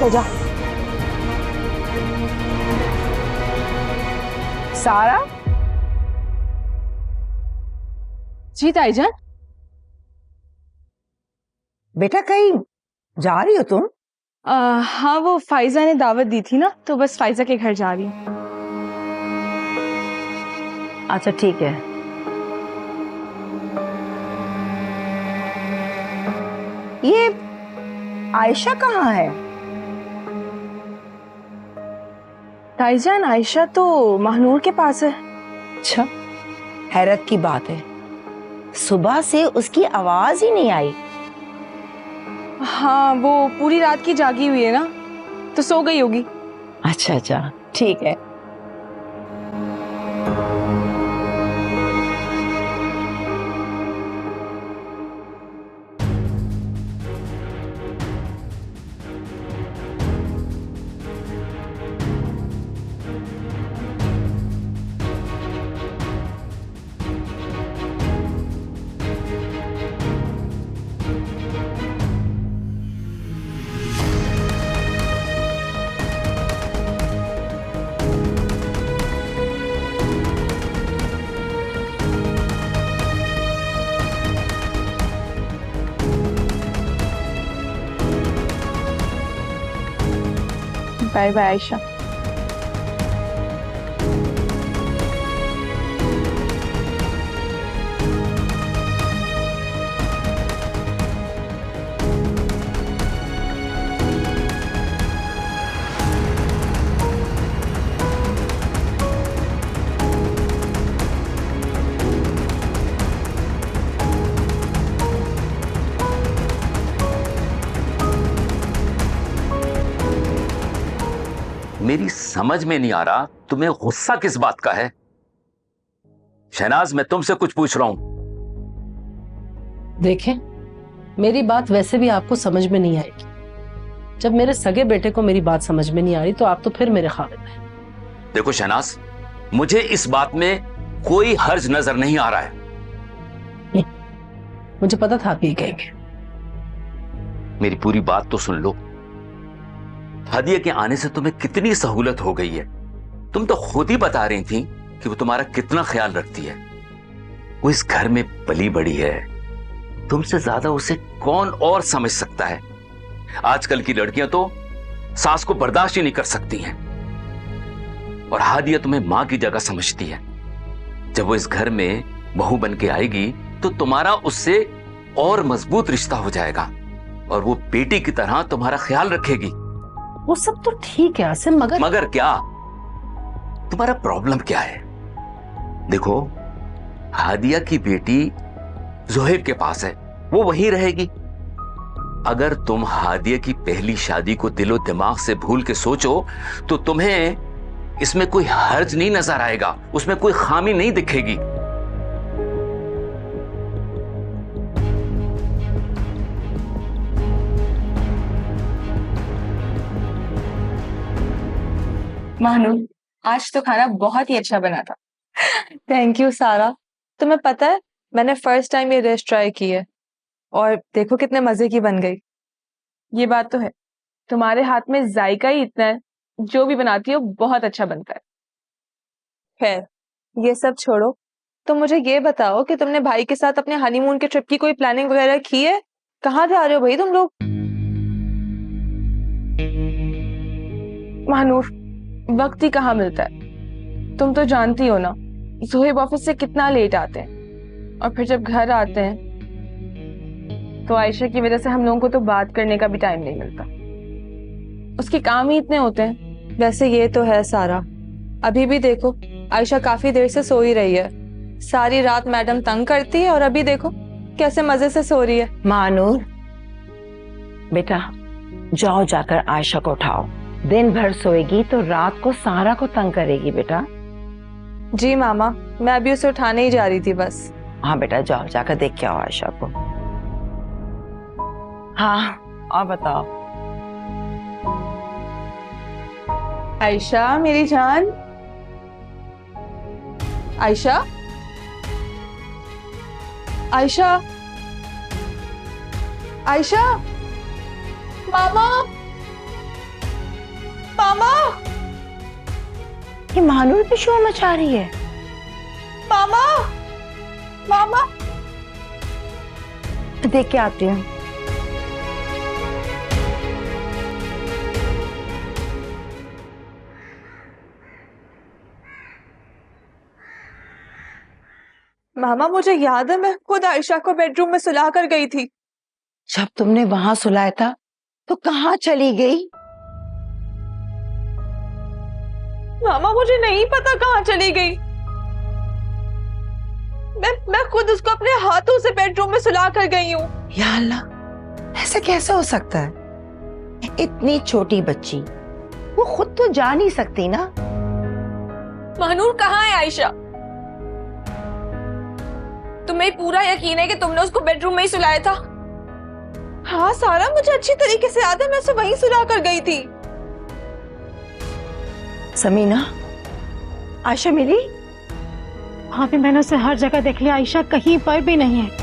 ले जा। सारा। जी ताईजान। बेटा कहीं जा रही हो तुम? हाँ, वो फाइजा ने दावत दी थी ना, तो बस फाइजा के घर जा रही हूँ। अच्छा ठीक है। ये आयशा कहाँ है? ताईजान, आयशा तो महानूर के पास है। अच्छा, हैरत की बात है, सुबह से उसकी आवाज ही नहीं आई। हाँ, वो पूरी रात की जागी हुई है ना, तो सो गई होगी। अच्छा अच्छा ठीक है। Bye bye Ayesha. मेरी समझ में नहीं आ रहा तुम्हें गुस्सा किस बात का है। शहनाज, मैं तुमसे कुछ पूछ रहा हूं। देखें, मेरी बात वैसे भी आपको समझ में नहीं आएगी। जब मेरे सगे बेटे को मेरी बात समझ में नहीं आ रही तो आप तो फिर मेरे ख़ालिद हैं। देखो शहनाज, मुझे इस बात में कोई हर्ज नजर नहीं आ रहा है। मुझे पता था आप ये कहेंगे। मेरी पूरी बात तो सुन लो। हादिया के आने से तुम्हें कितनी सहूलत हो गई है। तुम तो खुद ही बता रही थी कि वो तुम्हारा कितना ख्याल रखती है। वो इस घर में पली बड़ी है, तुमसे ज्यादा उसे कौन और समझ सकता है। आजकल की लड़कियां तो सास को बर्दाश्त ही नहीं कर सकती हैं। और हादिया तुम्हें मां की जगह समझती है। जब वो इस घर में बहू बन के आएगी तो तुम्हारा उससे और मजबूत रिश्ता हो जाएगा और वो बेटी की तरह तुम्हारा ख्याल रखेगी। वो सब तो ठीक है आसिम, मगर क्या? तुम्हारा प्रॉब्लम क्या है? देखो, हादिया की बेटी जोहेब के पास है, वो वहीं रहेगी। अगर तुम हादिया की पहली शादी को दिलो दिमाग से भूल के सोचो तो तुम्हें इसमें कोई हर्ज नहीं नजर आएगा, उसमें कोई खामी नहीं दिखेगी। महानूर, आज तो खाना बहुत ही अच्छा बना था। थैंक यू सारा। तुम्हें पता है, मैंने फर्स्ट टाइम ये डिश ट्राई की है और देखो कितने मजे की बन गई। ये बात तो है, तुम्हारे हाथ में जायका ही इतना है, जो भी बनाती हो बहुत अच्छा बनता है। खैर, ये सब छोड़ो, तो मुझे ये बताओ कि तुमने भाई के साथ अपने हनीमून के ट्रिप की कोई प्लानिंग वगैरह की है? कहाँ जा रहे हो भाई तुम लोग? महानूर, वक्त ही कहाँ मिलता है। तुम तो जानती हो ना, जोहेब ऑफिस से कितना लेट आते हैं और फिर जब घर आते हैं तो आयशा की वजह से हम लोगों को तो बात करने का भी टाइम नहीं मिलता। उसके काम ही इतने होते हैं। वैसे ये तो है सारा, अभी भी देखो आयशा काफी देर से सो ही रही है। सारी रात मैडम तंग करती है और अभी देखो कैसे मजे से सो रही है। मानूर बेटा, जाओ जाकर आयशा को उठाओ। दिन भर सोएगी तो रात को सारा को तंग करेगी बेटा। जी मामा, मैं अभी उसे उठाने ही जा रही थी बस। हाँ बेटा, जाओ जाकर देख के आओ आयशा को। हाँ, और बताओ। आयशा मेरी जान, आयशा, आयशा, आयशा, मामा, मामा, ये महानूर भी शोर मचा रही है। मामा, मामा। देख के आती हूँ। मामा मुझे याद है, मैं खुद आयशा को बेडरूम में सुला कर गई थी। जब तुमने वहां सुलाया था तो कहाँ चली गई? मामा मुझे नहीं पता कहाँ चली गई। मैं खुद उसको अपने हाथों से बेडरूम में सुला कर गई हूँ। या अल्लाह, ऐसा कैसे हो सकता है? इतनी छोटी बच्ची, वो खुद तो जा नहीं सकती ना। महानूर कहाँ है आयशा? तुम्हें पूरा यकीन है कि तुमने उसको बेडरूम में ही सुलाया था? हाँ सारा, मुझे अच्छी तरीके से याद है, मैं उसे वहीं सुला कर गई थी। समीना, आयशा मिली? भाभी मैंने उसे हर जगह देख लिया, आयशा कहीं पर भी नहीं है।